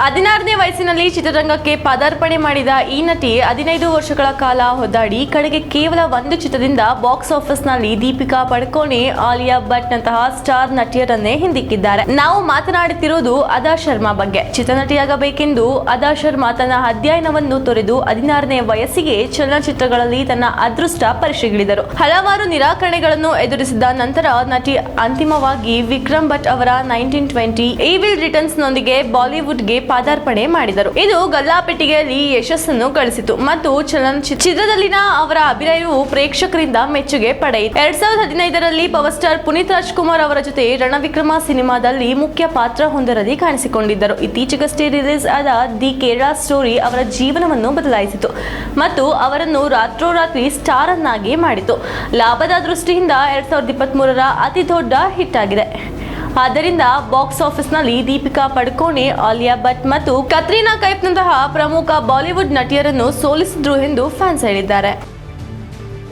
16ನೇ ವಯಸ್ಸಿನಲ್ಲಿ ಚಿತ್ರರಂಗಕ್ಕೆ ಪದಾರ್ಪಣೆ ಮಾಡಿದ ಈ ನಟಿ 15 ವರ್ಷಗಳ ಕಾಲ ಹೊದ್ದಾಡಿ ಕಡೆಗೆ ಕೇವಲ ಒಂದು ಚಿತ್ರದಿಂದ ಬಾಕ್ಸ್ ಆಫೀಸ್ನಲ್ಲಿ ದೀಪಿಕಾ ಪಡುಕೋಣೆ, ಆಲಿಯಾ ಭಟ್ ನಂತಹ ಸ್ಟಾರ್ ನಟಿಯರನ್ನೇ ಹಿಂದಿಕ್ಕಿದ್ದಾರೆ. ನಾವು ಮಾತನಾಡುತ್ತಿರುವುದು ಅದಾ ಶರ್ಮಾ ಬಗ್ಗೆ. ಚಿತ್ರನಟಿಯಾಗಬೇಕೆಂದು ಅದಾ ಶರ್ಮಾ ತನ್ನ ಅಧ್ಯಯನವನ್ನು ತೊರೆದು 16ನೇ ವಯಸ್ಸಿಗೆ ಚಲನಚಿತ್ರಗಳಲ್ಲಿ ತನ್ನ ಅದೃಷ್ಟ ಪರೀಕ್ಷೆಗಿಳಿದರು. ಹಲವಾರು ನಿರಾಕರಣೆಗಳನ್ನು ಎದುರಿಸಿದ ನಂತರ ನಟಿ ಅಂತಿಮವಾಗಿ ವಿಕ್ರಮ್ ಭಟ್ ಅವರ 1920 ಈವಿಲ್ ರಿಟರ್ನ್ಸ್ ನೊಂದಿಗೆ ಬಾಲಿವುಡ್ಗೆ ಪದಾರ್ಪಣೆ ಮಾಡಿದರು. ಇದು ಗಲ್ಲಾಪೆಟ್ಟಿಗೆಯಲ್ಲಿ ಯಶಸ್ಸನ್ನು ಗಳಿಸಿತು ಮತ್ತು ಚಿತ್ರದಲ್ಲಿನ ಅವರ ಅಭಿನಯವು ಪ್ರೇಕ್ಷಕರಿಂದ ಮೆಚ್ಚುಗೆ ಪಡೆಯಿತು. 2015ರಲ್ಲಿ ಪವರ್ ಸ್ಟಾರ್ ಪುನೀತ್ ರಾಜ್ಕುಮಾರ್ ಅವರ ಜೊತೆ ರಣವಿಕ್ರಮ ಸಿನಿಮಾದಲ್ಲಿ ಮುಖ್ಯ ಪಾತ್ರ ಹೊಂದರಲ್ಲಿ ಕಾಣಿಸಿಕೊಂಡಿದ್ದರು. ಇತ್ತೀಚೆಗಷ್ಟೇ ರಿಲೀಸ್ ಆದ ದಿ ಕೇರಳ ಸ್ಟೋರಿ ಅವರ ಜೀವನವನ್ನು ಬದಲಾಯಿಸಿತು ಮತ್ತು ಅವರನ್ನು ರಾತ್ರೋರಾತ್ರಿ ಸ್ಟಾರ್ ಅನ್ನಾಗಿ ಮಾಡಿತು. ಲಾಭದ ದೃಷ್ಟಿಯಿಂದ 2023ರ ಅತಿ ದೊಡ್ಡ ಹಿಟ್ ಆಗಿದೆ. ಆದ್ದರಿಂದ ಬಾಕ್ಸ್ ಆಫೀಸ್ನಲ್ಲಿ ದೀಪಿಕಾ ಪಡುಕೋಣೆ, ಆಲಿಯಾ ಭಟ್ ಮತ್ತು ಕತ್ರೀನಾ ಕೈಫ್ನಂತಹ ಪ್ರಮುಖ ಬಾಲಿವುಡ್ ನಟಿಯರನ್ನು ಸೋಲಿಸಿದ್ರು ಎಂದು ಫ್ಯಾನ್ಸ್ ಹೇಳಿದ್ದಾರೆ.